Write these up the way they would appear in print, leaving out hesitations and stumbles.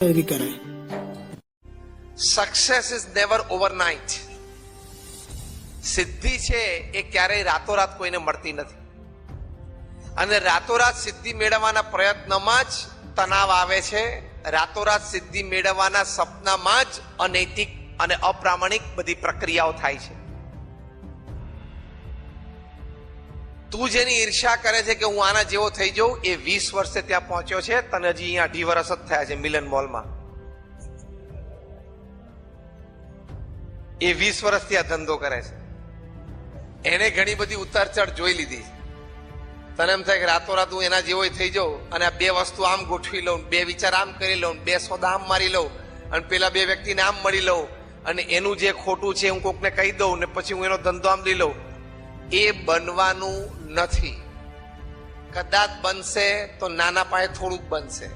એવી કરાય. Success is never overnight. સિદ્ધિ છે એ ક્યારેય રાતોરાત કોઈને મળતી નથી, અને રાતોરાત સિદ્ધિ મેળવવાના પ્રયત્નમાં જ તણાવ આવે છે. રાતોરાત સિદ્ધિ મેળવવાના સપનામાં જ અનૈતિક અને અપ્રામાણિક બધી પ્રક્રિયાઓ થાય છે. તું જેની ઈર્ષા કરે છે કે હું આના જેવો થઈ જાઉં, એ 20 વર્ષે ત્યાં પહોંચ્યો છે, તને હજી અહીંયા 2.5 વર્ષ જ થયા છે મિલન મોલમાં. એ 20 વર્ષથી આ ધંધો કરે છે. એને ઘણી બધી ઉતાર ચઢ જોઈ લીધી. તને એમ થાય કે રાતોરાત હું એના જેવો થઈ જાઉં અને આ 2 વસ્તુ આમ ગોઠવી લઉં, 2 વિચાર આમ કરી લઉં, 2 સોદા આમ મારી લઉં, અને પેલા 2 વ્યક્તિને આમ મળી લઉં, અને એનું જે ખોટું છે હું કોકને કહી દઉં, ને પછી હું એનો ધંધો આમ લઈ લઉં. એ બનવાનું નથી. કદાચ બનશે તો નાના પાયે થોડુંક બનશે,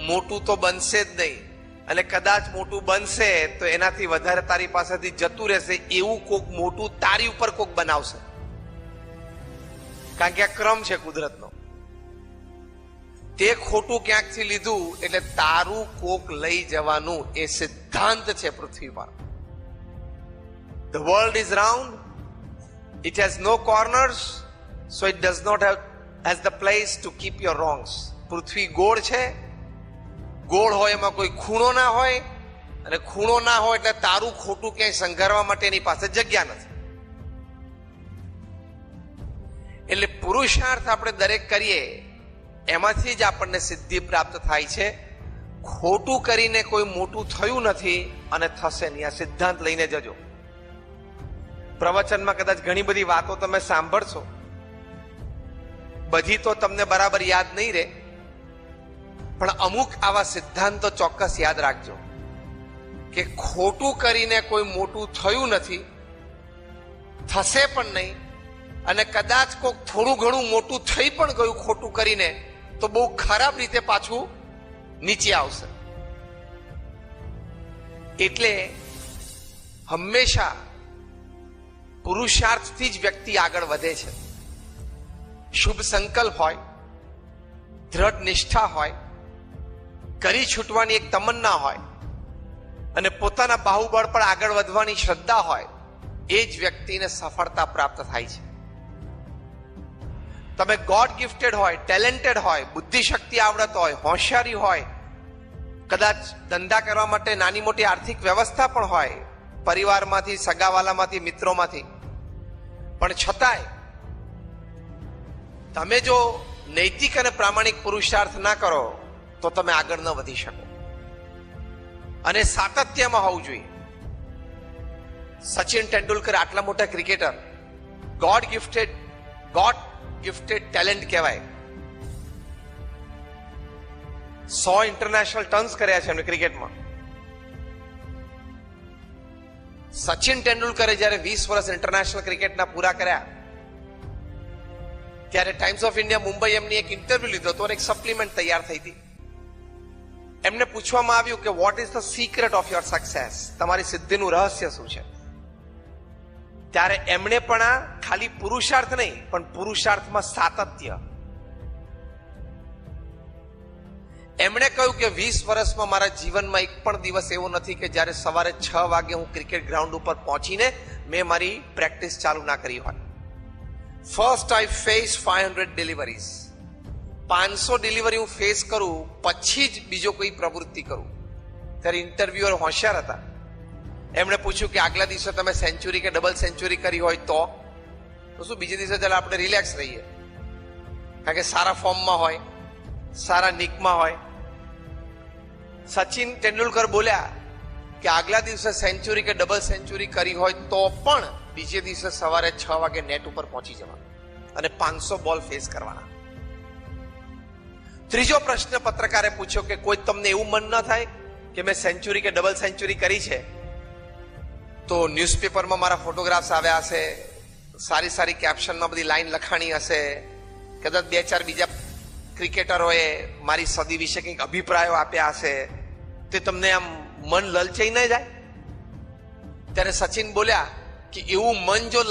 મોટું તો બનશે જ નહીં. અને કદાચ મોટું બનશે તો એનાથી વધારે તારી પાસેથી જતું રહેશે. એવું કોક મોટું તારી ઉપર કોક બનાવશે, કારણ કે આ ક્રમ છે કુદરતનો. તે ખોટું ક્યાંકથી લીધું એટલે તારું કોક લઈ જવાનું, એ સિદ્ધાંત છે પૃથ્વી પર. The world is round, it has no corners, so it does not have has the place to keep your wrongs. પૃથ્વી ગોળ છે, ગોળ હોય એમાં કોઈ ખૂણો ના હોય, અને ખૂણો ના હોય એટલે તારું ખોટું ક્યાંય સંઘારવા માટે એની પાસે જગ્યા નથી. એટલે પુરુષાર્થ આપણે દરેક કરીએ એમાંથી જ આપણને સિદ્ધિ પ્રાપ્ત થાય છે. ખોટું કરીને કોઈ મોટું થયું નથી અને થશે નહીં. આ સિદ્ધાંત લઈને જજો. પ્રવચનમાં કદાચ ઘણી બધી વાતો તમે સાંભળશો, બધી તો તમને બરાબર યાદ નહીં રહે, પણ અમુક આવા સિદ્ધાંતો ચોક્કસ યાદ રાખજો કે ખોટું કરીને કોઈ મોટું થયું નથી, થશે પણ નહીં, અને કદાચ કોઈક થોડું ઘણું મોટું થઈ પણ ગયું ખોટું કરીને, તો બહુ ખરાબ રીતે પાછું નીચે આવશે. એટલે હંમેશા પુરુષાર્થથી જ વ્યક્તિ આગળ વધે છે. શુભ સંકલ્પ હોય, દ્રઢ નિષ્ઠા હોય, કરી છૂટવાની એક તમન્ના હોય, અને પોતાના બાહુબળ પર આગળ વધવાની શ્રદ્ધા હોય, એ જ વ્યક્તિને સફળતા પ્રાપ્ત થાય છે. તમે ગોડ ગિફ્ટેડ હોય, ટેલેન્ટેડ હોય, બુદ્ધિશક્તિ આવડત હોય, હોશિયારી હોય, કદાચ ધંધા કરવા માટે નાની મોટી આર્થિક વ્યવસ્થા પણ હોય, પરિવારમાંથી, સગાવાલામાંથી, મિત્રોમાંથી, પણ છતાંય તમે જો નૈતિક અને પ્રામાણિક પુરુષાર્થ ના કરો તો તમે આગળ ન વધી શકો. અને સાતત્યમાં હોવું જોઈએ. સચિન તેંડુલકર આટલા મોટા ક્રિકેટર, ગોડ ગિફ્ટેડ ટેલેન્ટ કહેવાય. 100 ઇન્ટરનેશનલ ટર્ન્સ કર્યા છે એમને ક્રિકેટમાં. સચિન તેંડુલકરે જયારે 20 વર્ષ ઇન્ટરનેશનલ ક્રિકેટના પૂરા કર્યા, ત્યારે ટાઈમ્સ ઓફ ઇન્ડિયા મુંબઈ એમની એક ઇન્ટરવ્યુ લીધો હતો, એક સપ્લિમેન્ટ તૈયાર થઈ હતી. એમને પૂછવામાં આવ્યું કે what is the secret of your success, તમારી સિદ્ધિનું રહસ્ય શું છે? ત્યારે એમણે પણ આ ખાલી પુરુષાર્થ નહીં, પણ પુરુષાર્થમાં સાતત્ય. એમણે કહ્યું કે 20 વર્ષમાં મારા જીવનમાં એક પણ દિવસ એવો નથી કે જ્યારે સવારે 6 વાગે હું ક્રિકેટ ગ્રાઉન્ડ ઉપર પહોંચીને મેં મારી પ્રેક્ટિસ ચાલુ ના કરી હોય. First I face 500 deliveries. 500 delivery હું ફેસ કરું પછી જ બીજો કોઈ પ્રવૃત્તિ કરું. ત્યારે ઇન્ટરવ્યુઅર હોશિયાર હતા. એમણે પૂછ્યું કે આગલા દિવસે તમે સેન્ચુરી કે ડબલ સેન્ચુરી કરી હોય તો શું બીજે દિવસે ચાલ આપણે રિલેક્સ રહીએ, કારણ કે સારા ફોર્મમાં હોય, સારા નિકમાં હોય. સચિન તેંડુલકર બોલ્યા કે આગલા દિવસે સેન્ચુરી કે ડબલ સેન્ચુરી કરી હોય તો પણ બીજે દિવસે સવારે 6 વાગે નેટ ઉપર પહોંચી જવાનું અને 500 બોલ ફેસ કરવાના. ત્રીજો પ્રશ્ન પત્રકારે પૂછ્યો કે કોઈ તમને એવું મન ન થાય કે મેં સેન્ચુરી કે ડબલ સેન્ચુરી કરી છે તો ન્યૂઝપેપરમાં મારા ફોટોગ્રાફ્સ આવ્યા હશે, સારી સારી કેપ્શનમાં બધી લાઈન લખાણી હશે, કદાચ 2-4 બીજા ક્રિકેટરોએ મારી સદી વિશે કંઈક અભિપ્રાયો આપ્યા હશે, તે તમને આમ મન લલચાઈ ન જાય? ત્યારે સચિન બોલ્યા કે એવું મન જો